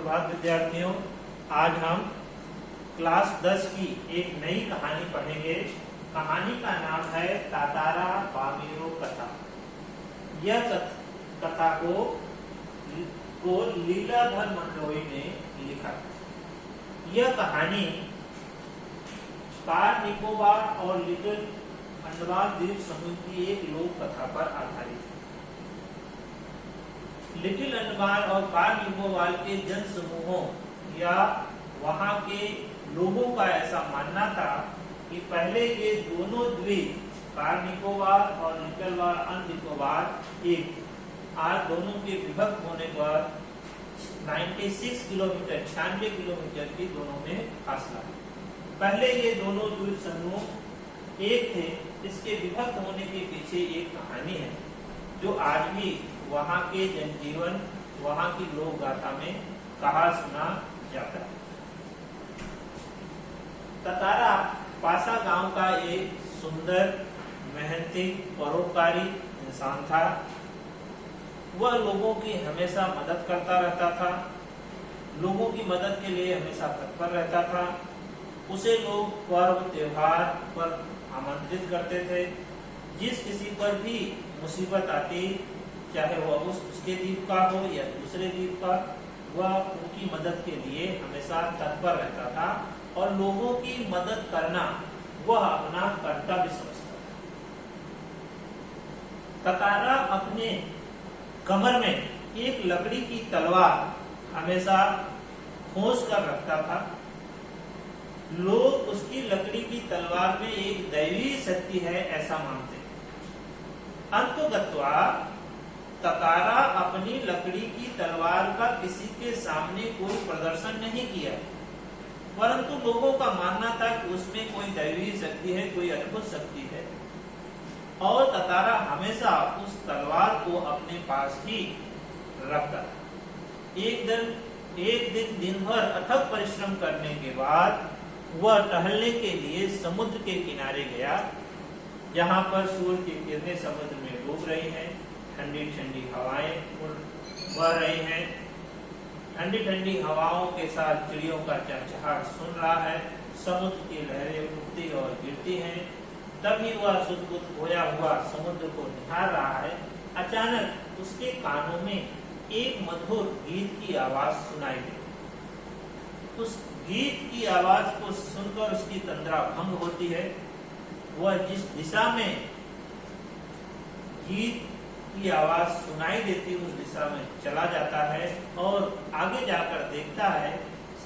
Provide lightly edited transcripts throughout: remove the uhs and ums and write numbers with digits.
सुप्रभात विद्यार्थियों। आज हम क्लास 10 की एक नई कहानी पढ़ेंगे। कहानी का नाम है तातारा बामीरो कथा। यह कथा को लीलाधर मंडोई ने लिखा। यह कहानी कार निकोबार और लिटिल अंडमान द्वीप समूह की एक लोक कथा पर आधारित है। लिटिल अंडमान और कार निकोबार के जन समूहों या वहां के लोगों का ऐसा मानना था कि पहले ये दोनों द्वीप कार निकोबार और लिटिल निकोबार एक आज दोनों के विभक्त होने पर 96 किलोमीटर 96 किलोमीटर की दोनों में फासला है। पहले ये दोनों द्वीप समूह एक थे। इसके विभक्त होने के पीछे एक कहानी है जो आज भी वहां के जनजीवन, वहां की लोक गाथा में कहा सुना जाता है। तातारा पासा गांव का एक सुंदर, मेहनती, परोपकारी इंसान था। वह लोगों की हमेशा मदद करता रहता था, लोगों की मदद के लिए हमेशा तत्पर रहता था। उसे लोग पर्व त्योहार पर आमंत्रित करते थे। जिस किसी पर भी मुसीबत आती, चाहे वह उसके द्वीप का हो या दूसरे द्वीप का, वह उनकी मदद के लिए हमेशा तत्पर रहता था और लोगों की मदद करना वह अपना कर्तव्य समझता था। तातारा अपने कमर में एक लकड़ी की तलवार हमेशा खोस कर रखता था। लोग उसकी लकड़ी की तलवार में एक दैवी शक्ति है ऐसा मानते हैं। अंततः तातारा अपनी लकड़ी की तलवार का किसी के सामने कोई प्रदर्शन नहीं किया, परंतु लोगों का मानना था कि उसमें कोई दैवी शक्ति है, कोई अद्भुत शक्ति है और तातारा हमेशा उस तलवार को अपने पास ही रखता। एक दिन दिन भर अथक परिश्रम करने के बाद वह टहलने के लिए समुद्र के किनारे गया, जहां पर सूर्य की किरणें समुद्र में डूब रही हैं, ठंडी ठंडी हवाएं बह रही हैं। ठंडी ठंडी हवाओं के साथ चिड़ियों का चहचहाट सुन रहा है। समुद्र की लहरें उठती और गिरती हैं। तभी वह सुध-बुध खोया हुआ समुद्र को निहार रहा है। अचानक उसके कानों में एक मधुर गीत की आवाज सुनाई दी। उस गीत की आवाज को सुनकर उसकी तंद्रा भंग होती है। वह जिस दिशा में गीत की आवाज सुनाई देती उस दिशा में चला जाता है और आगे जाकर देखता है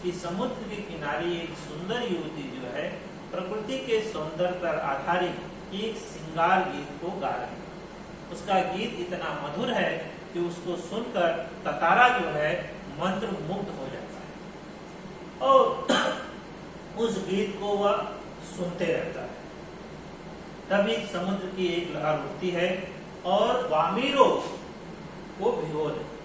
कि समुद्र के किनारे एक सुंदर युवती जो है प्रकृति के सौंदर्य पर आधारित एक श्रृंगार गीत को गा रही है। उसका गीत इतना मधुर है कि उसको सुनकर तातारा जो है मंत्र मुग्ध हो जाता है और उस गीत को वह सुनते रहता है। तभी समुद्र की एक लहर उठती है और बामीरो को भिगो देती।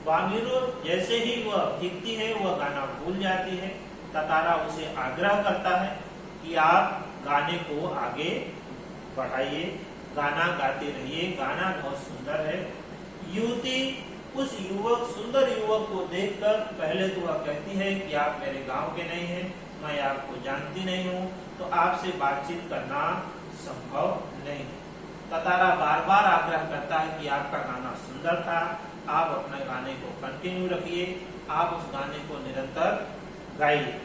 बामीरो जैसे ही वह भीगती है वह गाना भूल जाती है। तातारा उसे आग्रह करता है कि आप गाने को आगे बढ़ाइए, गाना गाते रहिए, गाना बहुत सुंदर है। युवती उस सुंदर युवक को देखकर पहले तो वह कहती है कि आप मेरे गांव के नहीं हैं, मैं आपको जानती नहीं हूँ, तो आपसे बातचीत करना संभव नहीं। तातारा बार बार आग्रह करता है कि आपका गाना सुंदर था, आप अपने गाने को कंटिन्यू रखिए, आप उस गाने को निरंतर गाइए।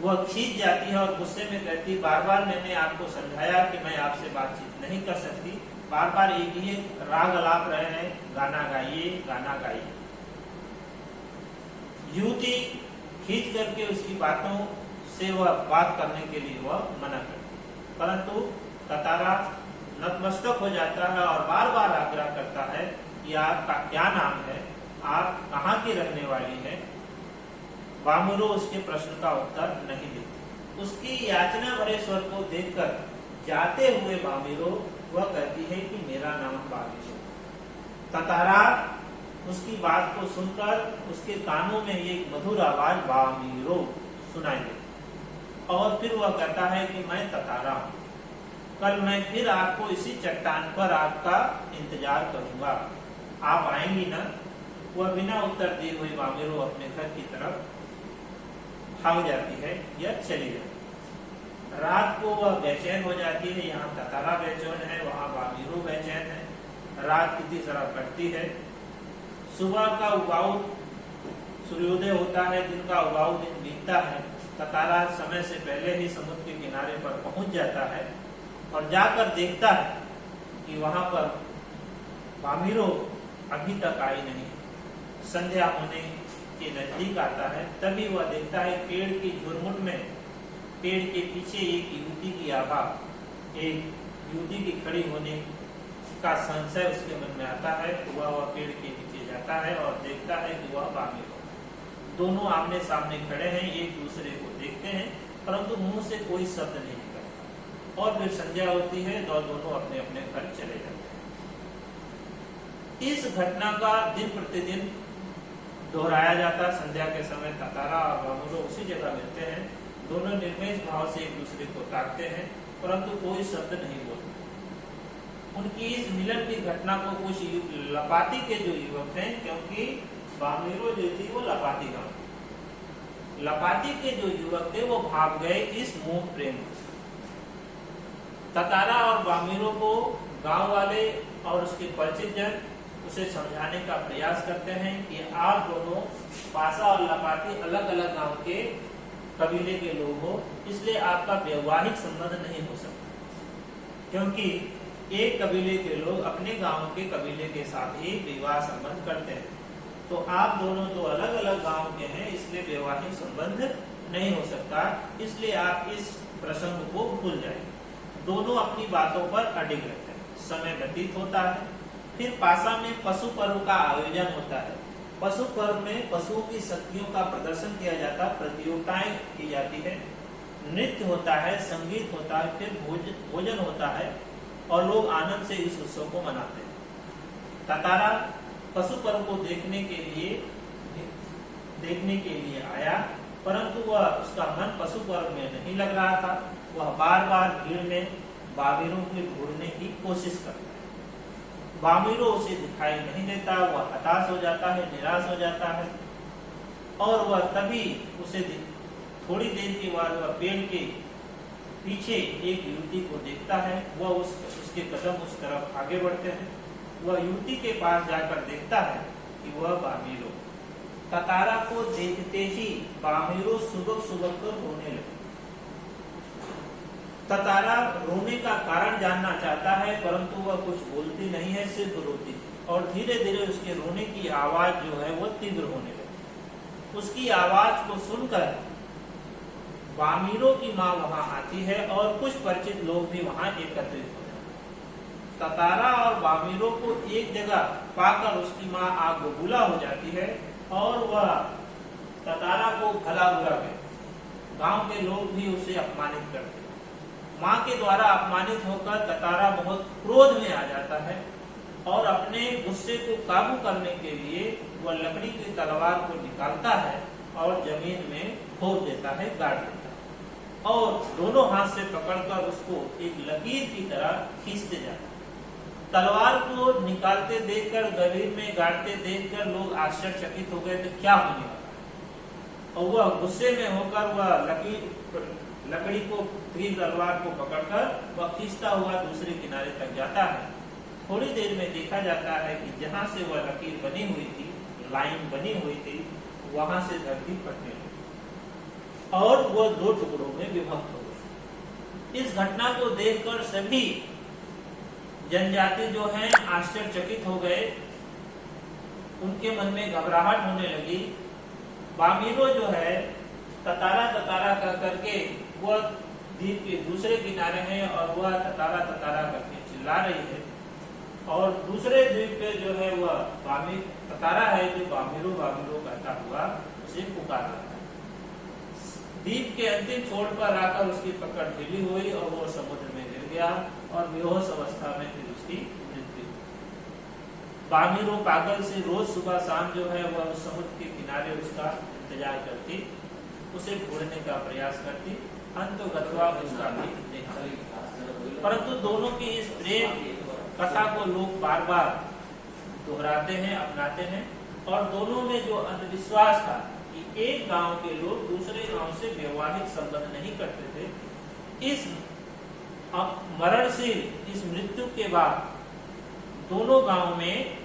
वह खींच जाती है और गुस्से में कहती, बार बार मैंने आपको समझाया कि मैं आपसे बातचीत नहीं कर सकती, बार बार एक ही राग अलाप रहे हैं, गाना गाइए, गाना गाइए। युवती खींच करके उसकी बातों से वह बात करने के लिए वह मना करती, परंतु तातारा नतमस्तक हो जाता है और बार बार आग्रह करता है कि आपका क्या नाम है, आप कहाँ की रहने वाली है। बामीरो उसके प्रश्न का उत्तर नहीं देती। उसकी याचना भरे स्वर को देखकर जाते हुए बामीरो वह कहती है कि मेरा नाम बामीरो। तातारा उसकी बात को सुनकर उसके कानों में एक मधुर आवाज बामीरो सुनाई देती और फिर वह कहता है कि मैं तातारा हूँ, कल मैं फिर आपको इसी चट्टान पर आपका इंतजार करूंगा, आप आएंगी ना। वह बिना उत्तर दिए हुए बामिरो अपने घर की तरफ भाग जाती है या चली जाती है। रात को वह बेचैन हो जाती है, यहाँ ततारा बेचैन है, वहाँ बामिरो बेचैन है। रात कितनी तरह कटती है, सुबह का उबाऊ सूर्योदय होता है, दिन का उबाऊ दिन बीतता है। ततारा समय से पहले ही समुद्र के किनारे पर पहुंच जाता है और जाकर देखता है कि वहां पर बामिरो अभी तक आई नहीं। संध्या होने के नजदीक आता है, तभी वह देखता है पेड़ की झुरमुट में, पेड़ के पीछे एक युवती की आभा, एक युवती की खड़ी होने का संशय उसके मन में आता है। वह पेड़ के पीछे जाता है और देखता है कि वह बामिरो। दोनों आमने सामने खड़े हैं, एक दूसरे को देखते हैं, परंतु मुंह से कोई शब्द नहीं निकलता। और फिर संध्या होती है तो दोनों अपने अपने घर चले जाते हैं। इस घटना का दिन प्रतिदिन दोहराया जाता। संध्या के समय ततारा और बामिरो उसी जगह मिलते हैं, दोनों निर्मेष भाव से एक दूसरे को ताकते हैं, परंतु कोई शब्द नहीं बोलते। उनकी इस मिलन की घटना को कुछ लपाती के जो युवक हैं, क्योंकि बामिरो जो थी वो लपाती गांव, लपाती के जो युवक थे वो भाग गए इस मोह प्रेम। ततारा और बामिरो को गांव वाले और उसके परिचित जन उसे समझाने का प्रयास करते हैं कि आप दोनों पासा और लपाती अलग अलग गांव के कबीले के लोग हो, इसलिए आपका वैवाहिक संबंध नहीं हो सकता, क्योंकि एक कबीले के लोग अपने गांव के कबीले के साथ ही विवाह संबंध करते हैं। तो आप दोनों तो अलग अलग गांव के हैं, इसलिए वैवाहिक संबंध नहीं हो सकता, इसलिए आप इस प्रसंग को भूल जाएं। दोनों अपनी बातों पर अडिग रहते हैं। समय व्यतीत होता है, फिर पासा में पशु पर्व का आयोजन होता है। पशु पर्व में पशुओं की शक्तियों का प्रदर्शन किया जाता है, प्रतियोगिताएं की जाती है, नृत्य होता है, संगीत होता है, फिर भोजन होता है और लोग आनंद से इस उत्सव को मनाते हैं। ततारा पशु पर्व को देखने के लिए आया, परंतु वह उसका मन पशु पर्व में नहीं लग रहा था। वह बार बार भीड़ में बामिरो को ढूंढने की कोशिश करता है। बामिरो उसे दिखाई नहीं देता, वह हताश हो जाता है, निराश हो जाता है और वह तभी उसे थोड़ी देर के बाद वह पेड़ के पीछे एक युवती को देखता है। वह उसके कदम उस तरफ आगे बढ़ते हैं। वह युवती के पास जाकर देखता है कि वह बामिरो। ततारा को देखते ही बामिरो सुबक सुबक कर रोने लगी। ततारा रोने का कारण जानना चाहता है, परंतु वह कुछ बोलती नहीं है, सिर्फ रोती है और धीरे धीरे उसके रोने की आवाज जो है वो तीव्र होने लगी। उसकी आवाज को सुनकर बामिरो की माँ वहां आती है और कुछ परिचित लोग भी वहां एकत्रित होते हैं। ततारा और बामिरो को एक जगह पाकर उसकी माँ आग बबूला हो जाती है और वह ततारा को भला बुरा कहती। गांव के लोग भी उसे अपमानित करते हैं। माँ के द्वारा अपमानित होकर ततारा बहुत क्रोध में आ जाता है और अपने गुस्से को काबू करने के लिए वह लकड़ी की तलवार को निकालता है और जमीन में ठोक देता है, गाड़ देता है और दोनों हाथ से पकड़कर उसको एक लकीर की तरह खींचते जाता है। तलवार को निकालते देखकर, जमीन में गाड़ते देखकर लोग आश्चर्यचकित हो गए थे, क्या होने वाला है। और वह गुस्से में होकर वह लकड़ी को, तीर तलवार को पकड़कर वह खींचता हुआ दूसरे किनारे तक जाता है। थोड़ी देर में देखा जाता है कि जहां से वह लकीर बनी हुई थी, लाइन बनी हुई थी, वहां से धरती फटने लगी और वह दो टुकड़ों में विभक्त हो गई। इस घटना को देखकर सभी जनजाति जो हैं आश्चर्यचकित हो गए, उनके मन में घबराहट होने लगी। बामिरो जो है ततारा ततारा कह करके वह द्वीप के दूसरे किनारे है और वह ततारा ततारा करके चिल्ला रही है और दूसरे द्वीप पे जो है वह ततारा है जो बामिरो बामिरो कहता हुआ उसे पुकार रहा है। द्वीप के अंतिम छोर पर आकर उसकी पकड़ ढीली हुई और वह समुद्र में गिर गया और बेहोश अवस्था में फिर उसकी मृत्यु। बामिरो पागल से रोज सुबह शाम जो है वह उस समुद्र के किनारे उसका इंतजार करती, उसे ढूंढने का प्रयास करती, अंततः उसका भी देखा। परंतु दोनों की इस प्रेम कथा को लोग बार बार दोहराते हैं, अपनाते हैं और दोनों में जो अंधविश्वास था कि एक गांव के लोग दूसरे गांव से वैवाहिक संबंध नहीं करते थे, इस मरणशील इस मृत्यु के बाद दोनों गांव में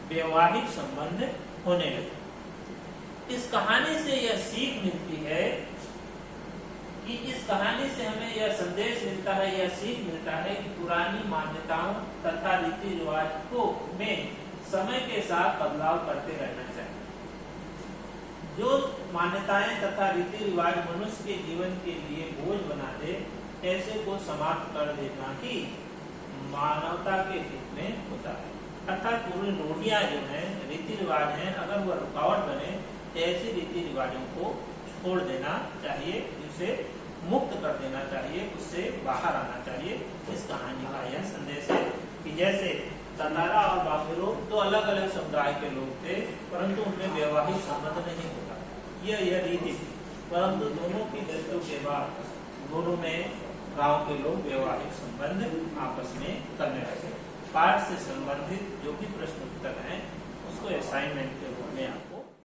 वैवाहिक संबंध होने लगे। इस कहानी से यह सीख मिलती है कि इस कहानी से हमें यह संदेश मिलता है, यह सीख मिलता है कि पुरानी मान्यताओं तथा रीति रिवाज को में समय के साथ बदलाव करते रहना चाहिए। जो मान्यताएं तथा रीति रिवाज मनुष्य के जीवन के लिए बोझ बना दे, ऐसे को समाप्त कर देना ही मानवता के हित में होता है। अर्थात पूरी रूढ़ियां जो हैं, रीति रिवाज हैं, अगर वह रुकावट बने तो ऐसे रीति रिवाजों को छोड़ देना चाहिए, उसे मुक्त कर देना चाहिए, उससे बाहर आना चाहिए। इस कहानी का यह संदेश है कि जैसे ततारा और बाफेरो दो अलग अलग समुदाय के लोग थे, परंतु उनमें वैवाहिक संबंध नहीं होता, यह रीति थी। परंतु दोनों की मृत्यु के बाद दोनों में गांव के लोग वैवाहिक संबंध आपस में करने लगे। पाठ से संबंधित जो भी प्रश्न उत्तर हैं उसको असाइनमेंट के रूप में आपको